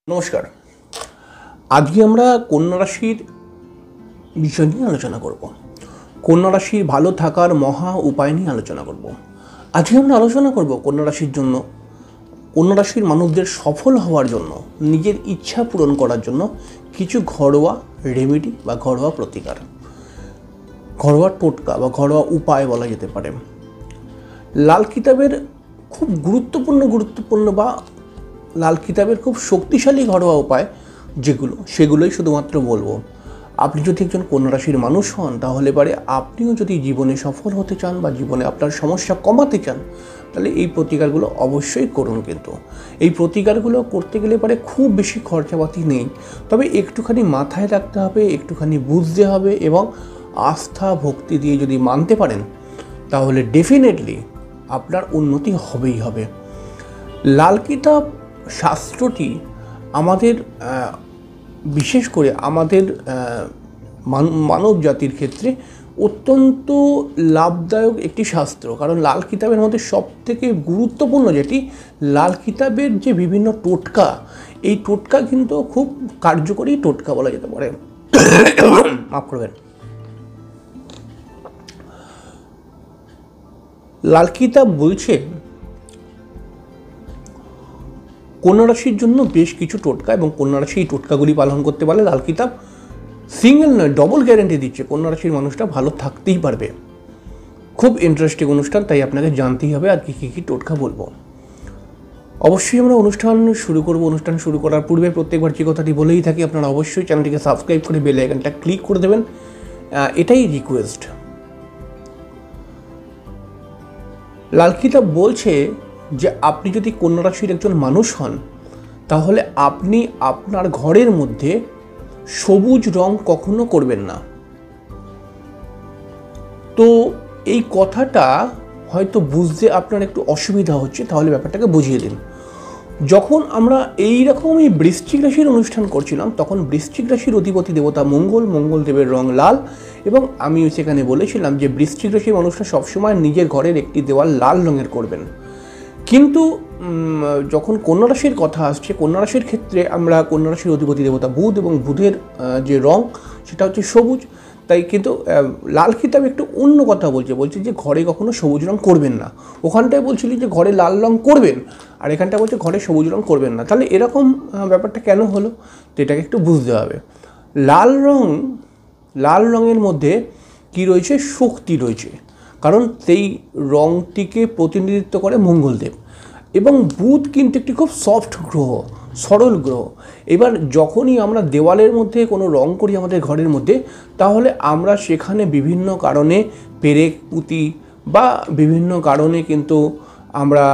নমস্কার। আজকে আমরা কন্যা রাশির বিষয় নিয়ে আলোচনা করব। কন্যা রাশির ভালো থাকার মহা উপায় নিয়ে আলোচনা করব। আজকে আমরা আলোচনা করব কন্যা রাশির জন্য, কন্যা রাশির মানুষদের সফল হওয়ার জন্য, নিজের ইচ্ছা পূরণ করার জন্য কিছু ঘরোয়া রেমেডি বা ঘরোয়া প্রতিকার, ঘরোয়া টোটকা বা ঘরোয়া উপায় বলা যেতে পারে। লাল কিতাবের খুব গুরুত্বপূর্ণ বা লাল কিতাবের খুব শক্তিশালী ঘরোয়া উপায় সেগুলোই শুধুমাত্র বলবো। আপনি যদি একজন কন্যা রাশির মানুষ হন, তাহলে পারে আপনিও যদি জীবনে সফল হতে চান বা জীবনে আপনার সমস্যা কমাতে চান, তাহলে এই প্রতিকারগুলো অবশ্যই করুন। কিন্তু এই প্রতিকারগুলো করতে গেলে পারে খুব বেশি খরচাপাতি নেই, তবে একটুখানি মাথায় রাখতে হবে, একটুখানি বুঝতে হবে এবং আস্থা ভক্তি দিয়ে যদি মানতে পারেন, তাহলে ডেফিনেটলি আপনার উন্নতি হবেই হবে। লাল কিতাব শাস্ত্রটি আমাদের বিশেষ করে আমাদের মানব জাতির ক্ষেত্রে অত্যন্ত লাভদায়ক একটি শাস্ত্র। কারণ লাল কিতাবের মধ্যে সবথেকে গুরুত্বপূর্ণ যেটি, লাল কিতাবের যে বিভিন্ন টোটকা, এই টোটকা কিন্তু খুব কার্যকরী টোটকা বলা যেতে পারে। মাফ করবেন। লাল কিতাব বলছে কন্যা রাশির জন্য বেশ কিছু টোটকা, এবং কন্যা রাশি এই টোটকাগুলি পালন করতে পারলে লাল কিতাব সিঙ্গেল নয় ডবল গ্যারেন্টি দিচ্ছে কন্যা রাশির মানুষটা ভালো থাকতেই পারবে। খুব ইন্টারেস্টিং অনুষ্ঠান, তাই আপনাকে জানতেই হবে আর কী টোটকা বলবো। অবশ্যই আমরা অনুষ্ঠান শুরু করব। অনুষ্ঠান শুরু করার পূর্বে প্রত্যেকবার যে কথাটি বলেই থাকি, আপনারা অবশ্যই চ্যানেলটিকে সাবস্ক্রাইব করে বেল আইকনটা ক্লিক করে দেবেন, এটাই রিকোয়েস্ট। লাল কিতাব বলছে যে আপনি যদি কন্যা রাশির একজন মানুষ হন, তাহলে আপনি আপনার ঘরের মধ্যে সবুজ রং কখনো করবেন না। তো এই কথাটা হয়তো বুঝতে আপনার একটু অসুবিধা হচ্ছে, তাহলে ব্যাপারটাকে বুঝিয়ে দিন। যখন আমরা এইরকমই বৃশ্চিক রাশির অনুষ্ঠান করছিলাম, তখন বৃশ্চিক রাশির অধিপতি দেবতা মঙ্গল দেবের রং লাল, এবং আমি সেখানে বলেছিলাম যে বৃশ্চিক রাশির মানুষরা সবসময় নিজের ঘরের একটি দেওয়াল লাল রঙের করবেন। কিন্তু যখন কন্যা রাশির কথা আসছে, কন্যা রাশির ক্ষেত্রে আমরা কন্যা রাশির অধিপতি দেবতা বুধ, এবং বুধের যে রং সেটা হচ্ছে সবুজ। তাই কিন্তু লাল কিতাব একটু অন্য কথা বলছে যে ঘরে কখনো সবুজ রং করবেন না। ওখানটায় বলছিলি যে ঘরে লাল রং করবেন, আর এখানটা বলছে ঘরে সবুজ রং করবেন না। তাহলে এরকম ব্যাপারটা কেন হলো, তো এটাকে একটু বুঝতে হবে। লাল রঙের মধ্যে কি রয়েছে, শক্তি রয়েছে, কারণ সেই রঙটিকে প্রতিনিধিত্ব করে মঙ্গলদেব, এবং বুধ কিন্তু একটি খুব সফট গ্রহ, সরল গ্রহ। এবার যখনই আমরা দেওয়ালের মধ্যে কোনো রং করি আমাদের ঘরের মধ্যে, তাহলে আমরা সেখানে বিভিন্ন কারণে পেরেক পুঁতি বা বিভিন্ন কারণে কিন্তু আমরা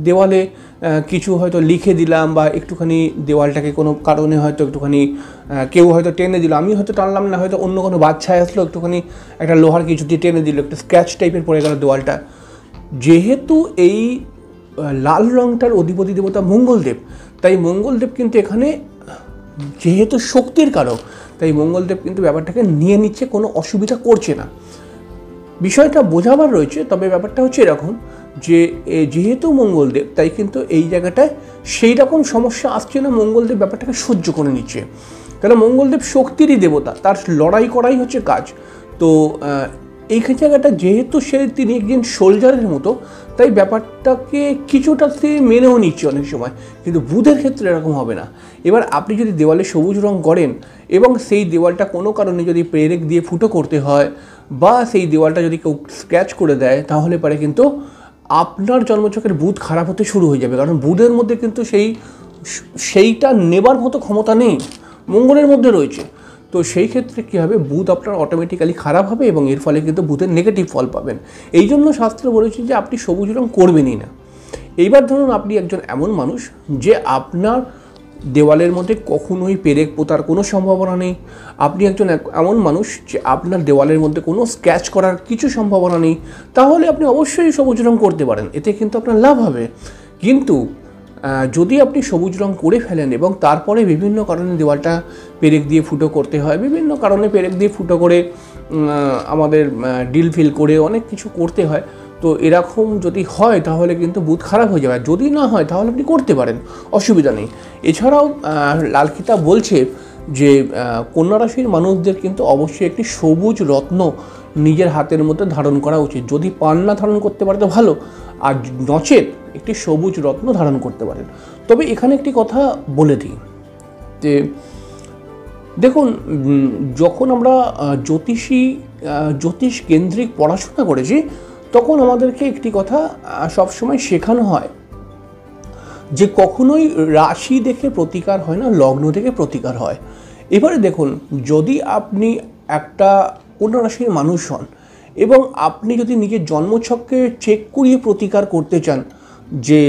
দেওয়ালে কিছু হয়তো লিখে দিলাম, বা একটুখানি দেওয়ালটাকে কোনো কারণে হয়তো একটুখানি কেউ হয়তো টেনে দিল, আমি হয়তো টানলাম না, হয়তো অন্য কোনো বাচ্চা আসলো একটুখানি একটা লোহার কিছু দিয়ে টেনে দিল, একটা স্ক্র্যাচ টাইপের পড়ে গেল দেওয়ালটা। যেহেতু এই লাল রংটার অধিপতি দেবতা মঙ্গলদেব, তাই মঙ্গলদেব কিন্তু এখানে যেহেতু শক্তির কারক, তাই মঙ্গলদেব কিন্তু ব্যাপারটাকে নিয়ে নিচ্ছে, কোনো অসুবিধা করছে না। বিষয়টা বোঝাবার রয়েছে, তবে ব্যাপারটা হচ্ছে এরকম যে যেহেতু মঙ্গলদেব, তাই কিন্তু এই জায়গাটায় সেই রকম সমস্যা আসছে না, মঙ্গলদেব ব্যাপারটাকে সহ্য করে নিচ্ছে। কারণ মঙ্গলদেব শক্তিরই দেবতা, তার লড়াই করাই হচ্ছে কাজ। তো এই জায়গাটা যেহেতু তিনি একজন সোলজারের মতো, তাই ব্যাপারটাকে কিছুটা সে মেনেও নিচ্ছে অনেক সময়। কিন্তু বুধের ক্ষেত্রে এরকম হবে না। এবার আপনি যদি দেওয়ালে সবুজ রং করেন, এবং সেই দেওয়ালটা কোনো কারণে যদি পেরেক দিয়ে ফুটো করতে হয়, বা সেই দেওয়ালটা যদি কেউ স্ক্র্যাচ করে দেয়, তাহলে পরে কিন্তু আপনার জন্মছকের বুধ খারাপ হতে শুরু হয়ে যাবে। কারণ বুধের মধ্যে কিন্তু সেইটা নেবার মতো ক্ষমতা নেই, মঙ্গলের মধ্যে রয়েছে। তো সেই ক্ষেত্রে কী হবে, বুধ আপনার অটোমেটিক্যালি খারাপ হবে, এবং এর ফলে কিন্তু বুধের নেগেটিভ ফল পাবেন। এই জন্য শাস্ত্র বলেছে যে আপনি সবুজ রং করবেনই না। এইবার ধরুন আপনি একজন এমন মানুষ যে আপনার দেওয়ালের মধ্যে কখনোই পেরেক পোতার কোনো সম্ভাবনা নেই, আপনি একজন এমন মানুষ যে আপনার দেওয়ালের মধ্যে কোনো স্ক্র্যাচ করার কিছু সম্ভাবনা নেই, তাহলে আপনি অবশ্যই সবুজ রং করতে পারেন, এতে কিন্তু আপনার লাভ হবে। কিন্তু যদি আপনি সবুজ রং করে ফেলেন এবং তারপরে বিভিন্ন কারণে দেওয়ালটা পেরেক দিয়ে ফুটো করতে হয়, বিভিন্ন কারণে পেরেক দিয়ে ফুটো করে আমাদের ডিল ফিল করে অনেক কিছু করতে হয়, তো এরকম যদি হয় তাহলে কিন্তু বুধ খারাপ হয়ে যাবে, যদি না হয় তাহলে আপনি করতে পারেন, অসুবিধা নেই। এছাড়াও লাল কিতাব বলছে যে কন্যা রাশির মানুষদের কিন্তু অবশ্যই একটি সবুজ রত্ন নিজের হাতের মধ্যে ধারণ করা উচিত। যদি পান না ধারণ করতে পারে তো ভালো, আর নচেত একটি সবুজ রত্ন ধারণ করতে পারেন। তবে এখানে একটি কথা বলে দিই যে দেখুন, যখন আমরা জ্যোতিষ কেন্দ্রিক পড়াশোনা করেছি তখন আমাদেরকে একটি কথা সবসময় শেখানো হয় যে কখনোই রাশি দেখে প্রতিকার হয় না, লগ্ন দেখে প্রতিকার হয়। এবারে দেখুন, যদি আপনি একটা কন্যা রাশির মানুষ হন এবং আপনি যদি নিজের জন্মছককে চেক করিয়ে প্রতিকার করতে চান যে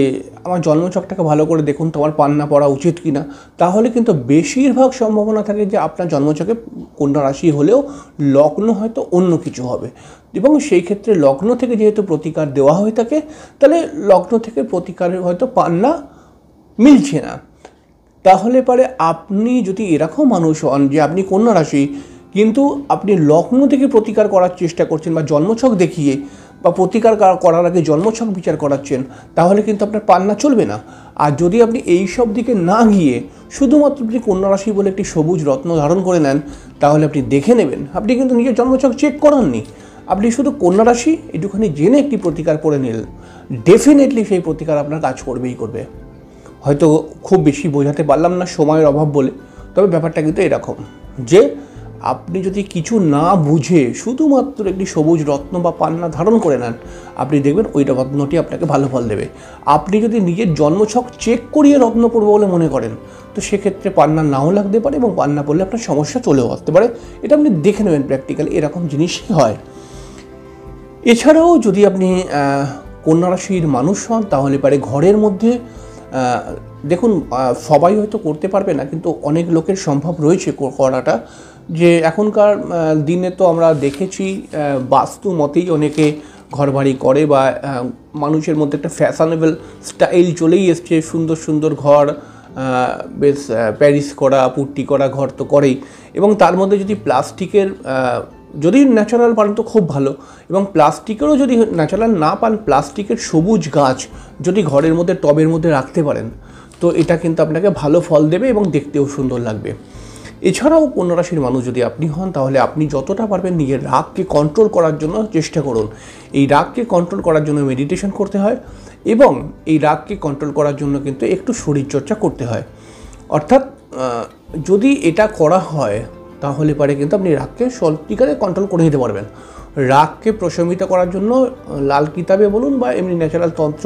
আমার জন্মছকটাকে ভালো করে দেখুন তো আমার পান্না পড়া উচিত কি না, তাহলে কিন্তু বেশিরভাগ সম্ভাবনা থাকে যে আপনার জন্মছকে কন্যা রাশি হলেও লগ্ন হয়তো অন্য কিছু হবে, এবং সেই ক্ষেত্রে লগ্ন থেকে যেহেতু প্রতিকার দেওয়া হয়ে থাকে তাহলে লগ্ন থেকে প্রতিকারের হয়তো পান্না মিলছে না। তাহলে পরে আপনি যদি এরকম মানুষ হন যে আপনি কন্যা রাশি কিন্তু আপনি লগ্ন থেকে প্রতিকার করার চেষ্টা করছেন বা জন্মছক দেখিয়ে বা প্রতিকার করার আগে জন্মছক বিচার করাচ্ছেন, তাহলে কিন্তু আপনার পান্না চলবে না। আর যদি আপনি এই সব দিকে না গিয়ে শুধুমাত্র আপনি কন্যা রাশি বলে একটি সবুজ রত্ন ধারণ করে নেন, তাহলে আপনি দেখে নেবেন আপনি কিন্তু নিজের জন্মছক চেক করাননি, আপনি শুধু কন্যা রাশি একটুখানি জেনে একটি প্রতিকার করে নিলেন, ডেফিনেটলি সেই প্রতিকার আপনার কাজ করবেই করবে। হয়তো খুব বেশি বোঝাতে পারলাম না সময়ের অভাব বলে, তবে ব্যাপারটা কিন্তু এরকম যে আপনি যদি কিছু না বুঝে শুধুমাত্র একটি সবুজ রত্ন বা পান্না ধারণ করে নেন, আপনি দেখবেন ওই রত্নটি আপনাকে ভালো ফল দেবে। আপনি যদি নিজের জন্মছক চেক করিয়ে রত্ন পড়বো বলে মনে করেন, তো সেক্ষেত্রে পান্না নাও লাগতে পারে এবং পান্না পড়লে আপনার সমস্যা চলেও আসতে পারে। এটা আপনি দেখে নেবেন, প্র্যাকটিক্যালি এরকম জিনিসই হয়। এছাড়াও যদি আপনি কন্যা রাশির মানুষ হন তাহলে পারে ঘরের মধ্যে দেখুন, সবাই হয়তো করতে পারবে না, কিন্তু অনেক লোকের সম্ভব রয়েছে করাটা। যে এখনকার দিনে তো আমরা দেখেছি বাস্তু মতেই অনেকে ঘরবাড়ি করে বা মানুষের মধ্যে একটা ফ্যাশনেবল স্টাইল চলেই এসছে, সুন্দর সুন্দর ঘর, বেশ প্যারিস করা পুট্টি করা ঘর তো করেই, এবং তার মধ্যে যদি প্লাস্টিকের যদি ন্যাচারাল পান তো খুব ভালো, এবং প্লাস্টিকেরও যদি ন্যাচারাল না পান প্লাস্টিকের সবুজ গাছ যদি ঘরের মধ্যে টবের মধ্যে রাখতে পারেন, তো এটা কিন্তু আপনাকে ভালো ফল দেবে এবং দেখতেও সুন্দর লাগবে। এছাড়াও কন্যা রাশির মানুষ যদি আপনি হন তাহলে আপনি যতটা পারবেন নিজের রাগকে কন্ট্রোল করার জন্য চেষ্টা করুন। এই রাগকে কন্ট্রোল করার জন্য মেডিটেশন করতে হয়, এবং এই রাগকে কন্ট্রোল করার জন্য কিন্তু একটু শরীরচর্চা করতে হয়। অর্থাৎ যদি এটা করা হয় তাহলে পারে কিন্তু আপনি রাগকে সত্যিকারে কন্ট্রোল করে নিতে পারবেন। রাগকে প্রশমিত করার জন্য লাল কিতাবে বলুন বা এমনি ন্যাচারাল তন্ত্র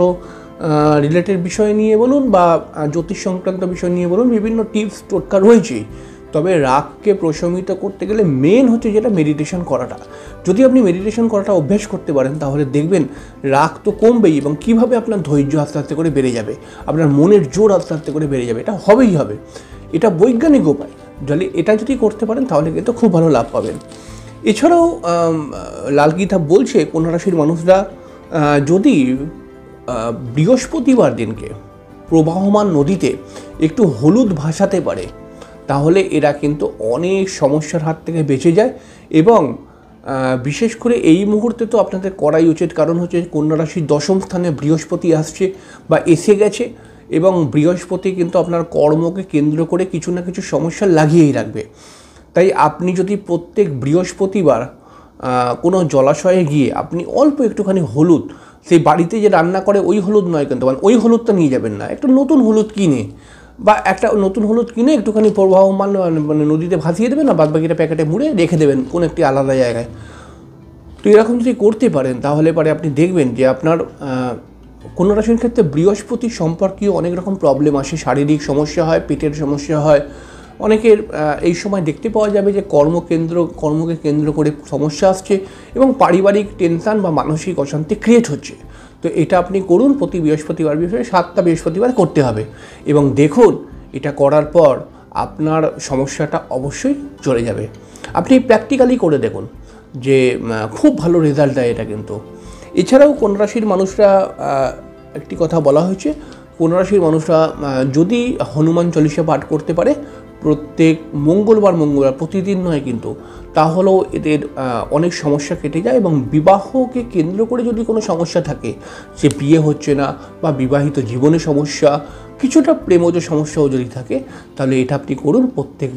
রিলেটেড বিষয় নিয়ে বলুন বা জ্যোতিষ সংক্রান্ত বিষয় নিয়ে বলুন, বিভিন্ন টিপস টোটকা রয়েছেই। তবে রাগকে প্রশমিত করতে গেলে মেন হচ্ছে যেটা মেডিটেশন করাটা। যদি আপনি মেডিটেশন করাটা অভ্যেস করতে পারেন তাহলে দেখবেন রাগ তো কমবেই, এবং কীভাবে আপনার ধৈর্য আস্তে আস্তে করে বেড়ে যাবে, আপনার মনের জোর আস্তে আস্তে করে বেড়ে যাবে। এটা হবেই হবে, এটা বৈজ্ঞানিক উপায়। এটা যদি করতে পারেন তাহলে কিন্তু খুব ভালো লাভ পাবেন। এছাড়াও লাল কিতাব বলছে কন্যা রাশির মানুষরা যদি বৃহস্পতিবার দিনকে প্রবাহমান নদীতে একটু হলুদ ভাসাতে পারে তাহলে এরা কিন্তু অনেক সমস্যার হাত থেকে বেঁচে যায়। এবং বিশেষ করে এই মুহূর্তে তো আপনাদের করাই উচিত, কারণ হচ্ছে কন্যা রাশির দশম স্থানে বৃহস্পতি আসছে বা এসে গেছে, এবং বৃহস্পতি কিন্তু আপনার কর্মকে কেন্দ্র করে কিছু না কিছু সমস্যা লাগিয়েই রাখবে। তাই আপনি যদি প্রত্যেক বৃহস্পতিবার কোনো জলাশয়ে গিয়ে আপনি অল্প একটুখানি হলুদ, সেই বাড়িতে যে রান্না করে ওই হলুদ নয় কিন্তু, মানে ওই হলুদটা নিয়ে যাবেন না, একটা নতুন হলুদ কিনে বা একটা নতুন হলুদ কিনে একটুখানি প্রবাহমান মানে নদীতে ভাসিয়ে দেবেন, না বাদ বাকিটা প্যাকেটে মুড়ে রেখে দেবেন কোনো একটি আলাদা জায়গায়। তো এরকম যদি করতে পারেন তাহলে পরে আপনি দেখবেন যে আপনার কন্যা রাশির ক্ষেত্রে বৃহস্পতি সম্পর্কীয় অনেক রকম প্রবলেম আসে, শারীরিক সমস্যা হয়, পেটের সমস্যা হয় অনেকের। এই সময় দেখতে পাওয়া যাবে যে কর্মকে কেন্দ্র করে সমস্যা আসছে এবং পারিবারিক টেনশন বা মানসিক অশান্তি ক্রিয়েট হচ্ছে। তো এটা আপনি করুন, প্রতি বৃহস্পতিবার 7টা বৃহস্পতিবার করতে হবে, এবং দেখুন এটা করার পর আপনার সমস্যাটা অবশ্যই চলে যাবে। আপনি প্র্যাকটিক্যালি করে দেখুন যে খুব ভালো রেজাল্ট দেয় এটা কিন্তু। এছাড়াও কন্যা রাশির মানুষরা একটি কথা বলা হয়েছে, কন্যা রাশির মানুষরা যদি হনুমান চল্লিশা পাঠ করতে পারে প্রত্যেক মঙ্গলবার প্রতিদিন নয় কিন্তু, তাহলেও এদের অনেক সমস্যা কেটে যায়। এবং বিবাহকে কেন্দ্র করে যদি কোনো সমস্যা থাকে, যে বিয়ে হচ্ছে না বা বিবাহিত জীবনে সমস্যা, কিছুটা প্রেমজ সমস্যাও যদি থাকে, তাহলে এটা আপনি করুন। প্রত্যেক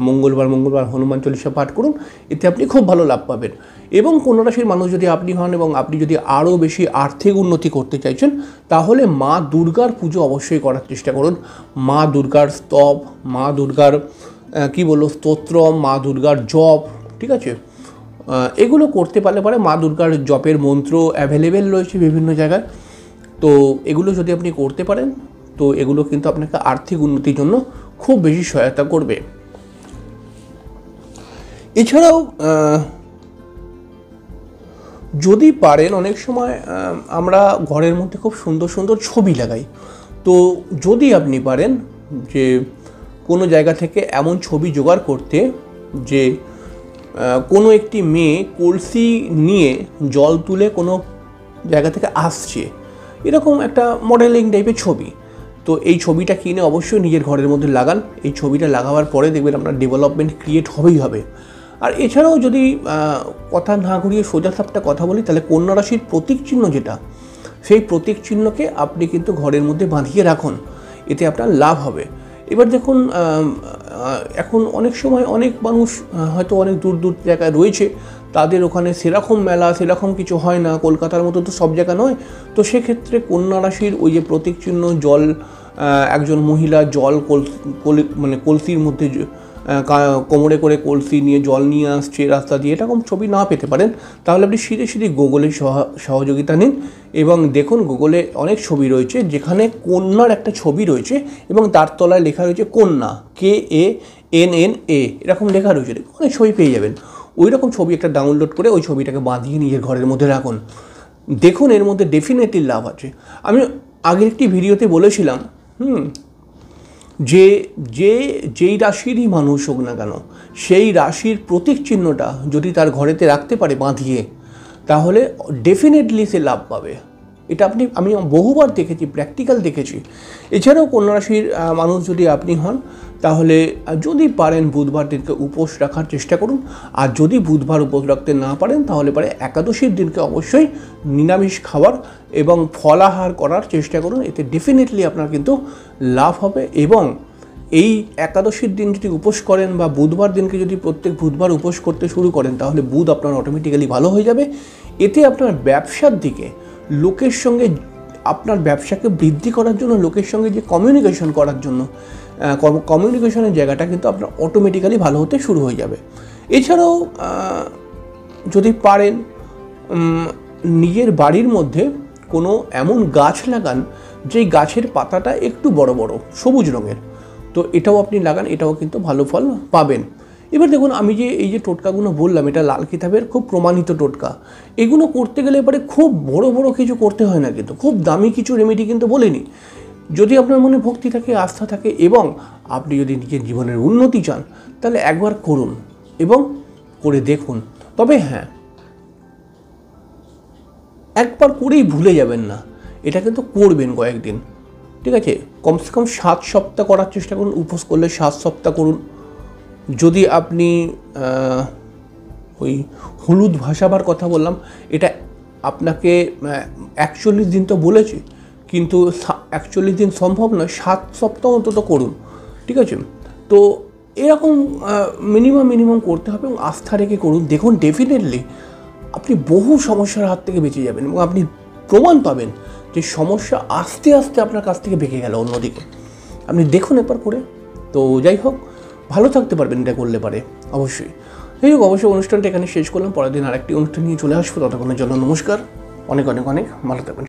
মঙ্গলবার হনুমান চল্লিশা পাঠ করুন, এতে আপনি খুব ভালো লাভ পাবেন। এবং কন্যা রাশির মানুষ যদি আপনি হন এবং আপনি যদি আরও বেশি আর্থিক উন্নতি করতে চাইছেন, তাহলে মা দুর্গার পুজো অবশ্যই করার চেষ্টা করুন। মা দুর্গার স্তব, মা দুর্গার স্তোত্র, মা দুর্গার জপ, ঠিক আছে, এগুলো করতে পারলে পরে মা দুর্গার জপের মন্ত্র অ্যাভেলেবেল রয়েছে বিভিন্ন জায়গায়। তো এগুলো যদি আপনি করতে পারেন, তো এগুলো কিন্তু আপনাকে আর্থিক উন্নতির জন্য খুব বেশি সহায়তা করবে। এছাড়াও যদি পারেন, অনেক সময় আমরা ঘরের মধ্যে খুব সুন্দর সুন্দর ছবি লাগাই। তো যদি আপনি পারেন যে কোনো জায়গা থেকে এমন ছবি জোগাড় করতে, যে কোনো একটি মেয়ে কলসি নিয়ে জল তুলে কোনো জায়গা থেকে আসছে, এরকম একটা মডেলিং টাইপের ছবি। তো এই ছবিটা কিনে অবশ্যই নিজের ঘরের মধ্যে লাগান। এই ছবিটা লাগাবার পরে দেখবেন আপনার ডেভেলপমেন্ট ক্রিয়েট হবেই হবে। আর এছাড়াও যদি কথা না ঘুরিয়ে সোজা সাপটা কথা বলি, তাহলে কন্যা রাশির প্রতীক চিহ্ন যেটা, সেই প্রতীক চিহ্নকে আপনি কিন্তু ঘরের মধ্যে বাঁধিয়ে রাখুন, এতে আপনার লাভ হবে। এবার দেখুন, এখন অনেক সময় অনেক মানুষ হয়তো অনেক দূর দূর জায়গায় রয়েছে, তাদের ওখানে সেরকম মেলা সেরকম কিছু হয় না, কলকাতার মতো তো সব জায়গা নয়। তো সেক্ষেত্রে কন্যা রাশির ওই যে প্রতীক চিহ্ন, জল, একজন মহিলা জল কলসির মধ্যে কোমরে করে কলসি নিয়ে জল নিয়ে আসছে রাস্তা দিয়ে, এরকম ছবি না পেতে পারেন, তাহলে আপনি সিধে গুগলের সহযোগিতা নিন এবং দেখুন গুগলে অনেক ছবি রয়েছে যেখানে কন্যার একটা ছবি রয়েছে এবং তার তলায় লেখা রয়েছে কন্যা, KANNA, এরকম লেখা রয়েছে, অনেক ছবি পেয়ে যাবেন। ওই রকম ছবি একটা ডাউনলোড করে ওই ছবিটাকে বাঁধিয়ে নিজের ঘরের মধ্যে রাখুন, দেখুন এর মধ্যে ডেফিনেটলি লাভ আছে। আমি আগের একটি ভিডিওতে বলেছিলাম যেই রাশিরই মানুষ হোক না কেন, সেই রাশির প্রতীক চিহ্নটা যদি তার ঘরেতে রাখতে পারে বাঁধিয়ে, তাহলে ডেফিনেটলি সে লাভ পাবে। এটা আমি বহুবার দেখেছি, প্র্যাকটিক্যাল দেখেছি। এছাড়াও কন্যা রাশির মানুষ যদি আপনি হন, তাহলে যদি পারেন বুধবার দিনকে উপোস রাখার চেষ্টা করুন। আর যদি বুধবার উপোস রাখতে না পারেন, তাহলে পরে একাদশীর দিনকে অবশ্যই নিরামিষ খাবার এবং ফলাহার করার চেষ্টা করুন, এতে ডেফিনেটলি আপনার কিন্তু লাভ হবে। এবং এই একাদশীর দিন যদি উপোস করেন বা বুধবার দিনকে যদি প্রত্যেক বুধবার উপোস করতে শুরু করেন, তাহলে বুধ আপনার অটোমেটিক্যালি ভালো হয়ে যাবে। এতে আপনার ব্যবসার দিকে লোকের সঙ্গে, আপনার ব্যবসাকে বৃদ্ধি করার জন্য লোকের সঙ্গে যে কমিউনিকেশন করার জন্য কমিউনিকেশনের জায়গাটা কিন্তু আপনার অটোমেটিক্যালি ভালো হতে শুরু হয়ে যাবে। এছাড়াও যদি পারেন নিজের বাড়ির মধ্যে কোনো এমন গাছ লাগান যেই গাছের পাতাটা একটু বড় বড় সবুজ রঙের, তো এটাও আপনি লাগান, এটাও কিন্তু ভালো ফল পাবেন। এবার দেখুন, আমি যে এই যে টোটকাগুলো বললাম, এটা লাল কিতাবের খুব প্রমাণিত টোটকা। এগুলো করতে গেলে এবারে খুব বড় বড় কিছু করতে হয় না, কিন্তু খুব দামি কিছু রেমেডি কিন্তু বলিনি। যদি আপনার মনে ভক্তি থাকে, আস্থা থাকে এবং আপনি যদি নিজের জীবনের উন্নতি চান, তাহলে একবার করুন এবং করে দেখুন। তবে হ্যাঁ, একবার করেই ভুলে যাবেন না, এটা কিন্তু করবেন কয়েকদিন, ঠিক আছে? কমসে কম 7 সপ্তাহ করার চেষ্টা করুন। উপোস করলে 7 সপ্তাহ করুন। যদি আপনি ওই হলুদ ভাসাবার কথা বললাম, এটা আপনাকে 41 দিন তো বলেছি, কিন্তু 41 দিন সম্ভব নয়, 7 সপ্তাহ অন্তত করুন, ঠিক আছে? তো এরকম মিনিমাম করতে হবে এবং আস্থা রেখে করুন। দেখুন ডেফিনেটলি আপনি বহু সমস্যার হাত থেকে বেঁচে যাবেন এবং আপনি প্রমাণ পাবেন যে সমস্যা আস্তে আস্তে আপনার কাছ থেকে বেঁকে গেল অন্যদিকে। আপনি দেখুন একবার করে। তো যাই হোক, ভালো থাকতে পারবেন এটা করলে পারে অবশ্যই। যাই হোক, অবশ্যই অনুষ্ঠানটা এখানে শেষ করলাম। পরের দিন আরেকটি অনুষ্ঠান নিয়ে চলে আসবো। ততক্ষণের জন্য নমস্কার, অনেক ভালো থাকবেন।